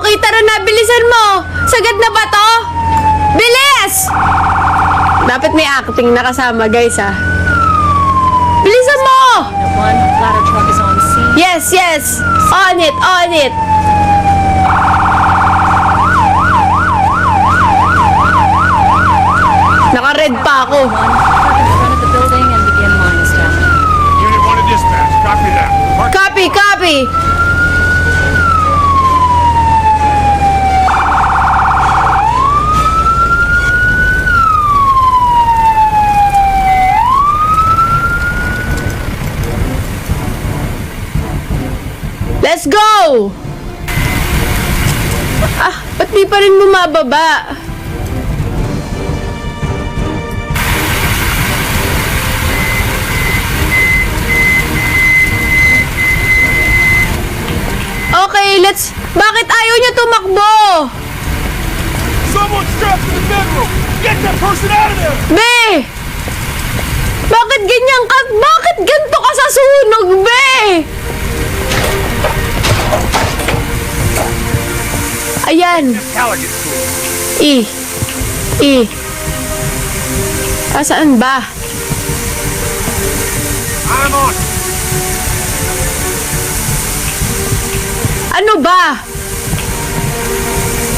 Okay, tara na. Bilisan mo. Sagad na ba to? Bilis! Dapat may acting na kasama, guys, ha? Bilisan mo! One ladder truck is on scene. Yes, yes. On it, on it. Naka-red pa ako. One, park in front of the building and begin lines down. Unit 1 to dispatch. Copy that. Mark Copy, copy. Let's go! Ah, ba't di pa rin bumababa? Okay, let's... Bakit ayaw niya tumakbo? Someone's trapped in the bedroom! Get that person out of there! Be! Bakit ganyan ka? Bakit ganito ka sa sunog, Be? Ayan. Tower gets cool. Saan ba? I'm on. Ano ba?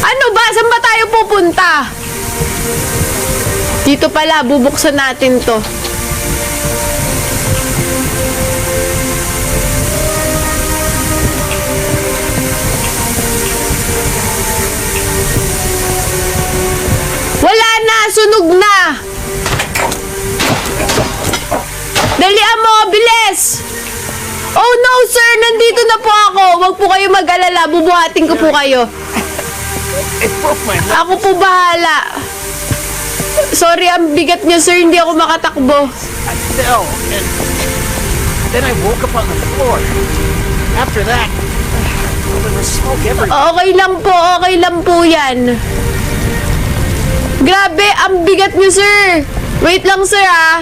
Ano ba? Saan ba tayo pupunta? Dito pala, bubuksan natin to. Wala na! Sunog na! Dalian mo! Bilis! Oh no, sir! Nandito na po ako! Huwag po kayo mag-alala. Bubuhatin ko po kayo. It broke my leg. Ako po bahala. Sorry, ang bigat niyo, sir. Hindi ako makatakbo. I fell and then I woke up on the floor. After that, there was smoke everywhere. Okay lang po. Okay lang po yan. Grabe, ang bigat niyo, sir. Wait lang, sir, ah.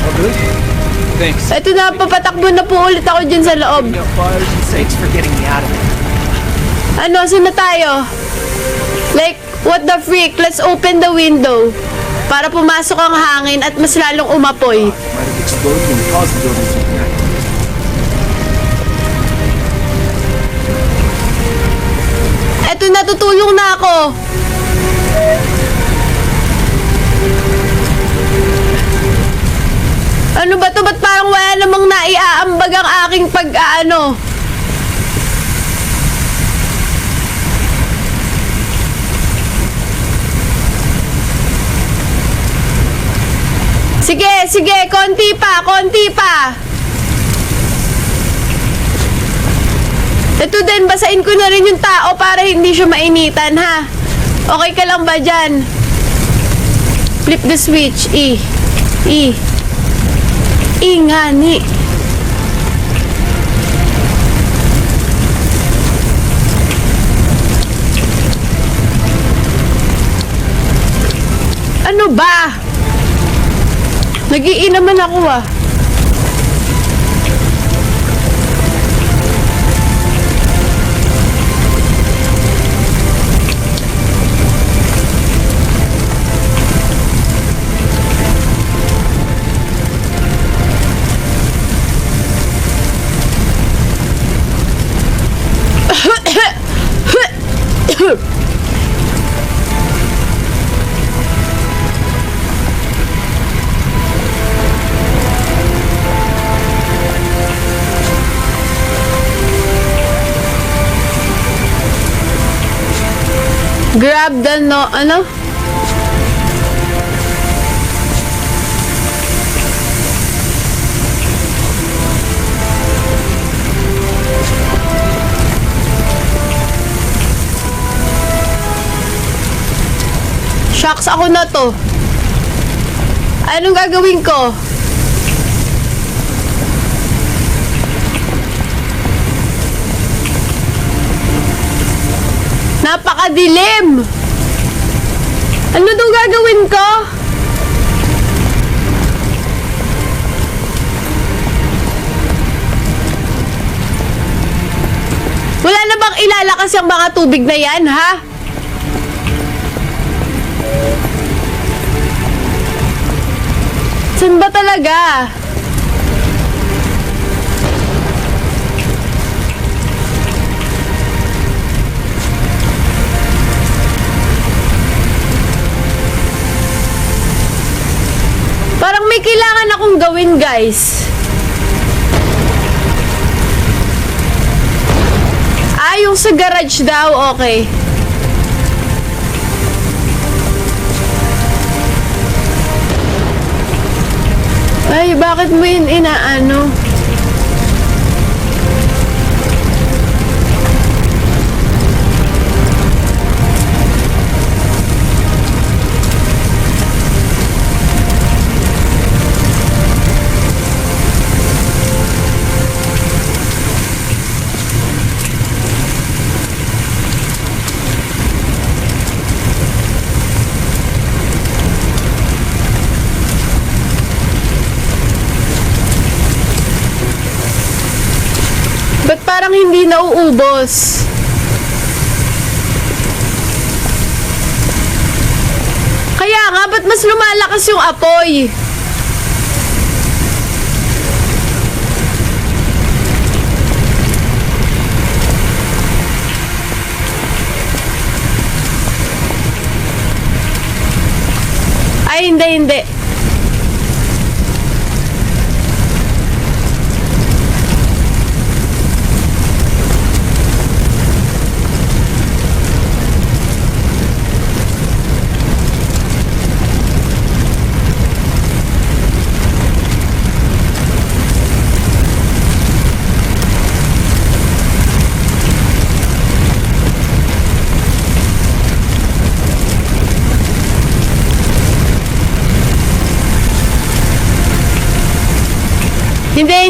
All good? Thanks. Ito na, papatakbo na po ulit ako dyan sa loob. No fires and thanks for getting me out of there. Ano, saan na tayo? Like, what the freak? Let's open the window. Para pumasok ang hangin at mas lalong umapoy. Might have exploded and caused the building to ignite. Eto na, tutulong na ako. Ano ba to? Ba't parang wala namang naiaambag ang aking pag-ano? Sige, sige, konti pa, konti pa. Ito din, basain ko na rin yung tao para hindi siya mainitan, ha? Okay ka lang ba dyan? Flip the switch. Nga ni. Ano ba? Nag-iinaman ako, ah. Grab the no... Ano? Shucks, ako na to. Anong gagawin ko? Napakadilim! Ano daw gagawin ko? lumalakas yung mga tubig na yan, ha? Saan ba talaga? Parang may kailangan akong gawin, guys. Yung sa garage daw, okay. Ay, bakit mo yun inaano? Ba't parang hindi nauubos? Kaya nga, ba't mas lumalakas yung apoy? Ay, hindi.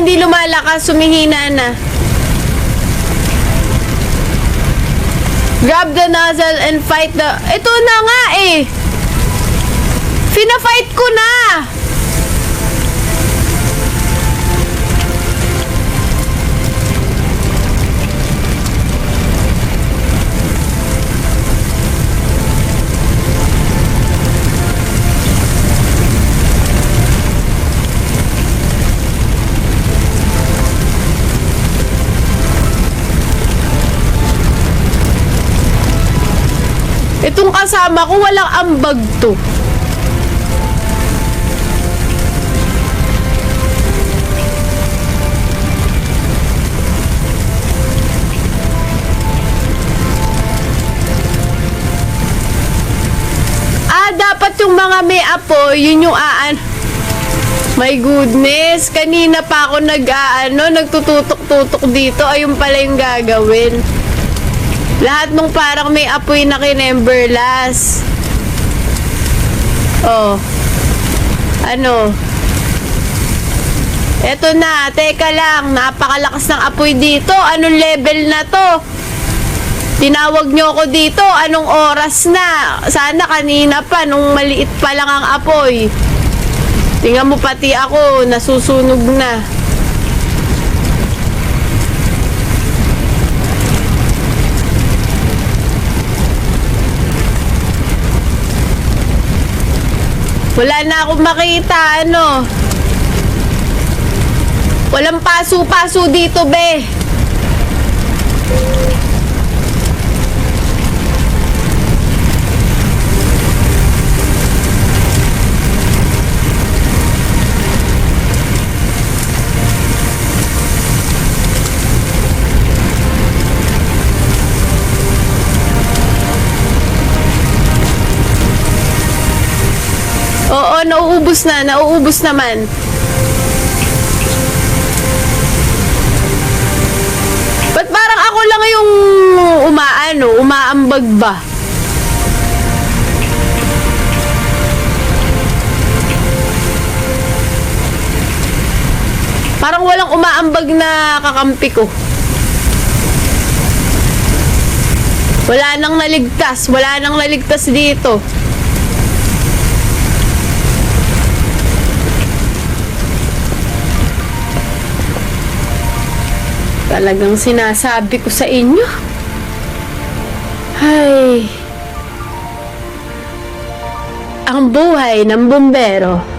Hindi lumalakas, sumihina na. Grab the nozzle and fight the... Ito na nga eh! Fina-fight ko na! Itong kasama ko, walang ambag to. Dapat yung mga may apoy, yun yung My goodness, kanina pa ako nagtututok-tutok dito. Ayun pala yung gagawin. Lahat nung parang may apoy na kinemberlas. Oh. Ano? Eto na, teka lang. Napakalakas ng apoy dito. Anong level na to? Tinawag nyo ako dito. Anong oras na? Sana kanina pa, nung maliit pa lang ang apoy. Tingnan mo, pati ako, nasusunog na. Wala na akong makita, ano. Walang paso-paso dito, be. Oo, nauubos na. Nauubos naman. Ba't parang ako lang yung umaambag ba? Parang walang umaambag na kakampi ko. Wala nang naligtas. Wala nang naligtas dito. Talagang sinasabi ko sa inyo. ang buhay ng bumbero.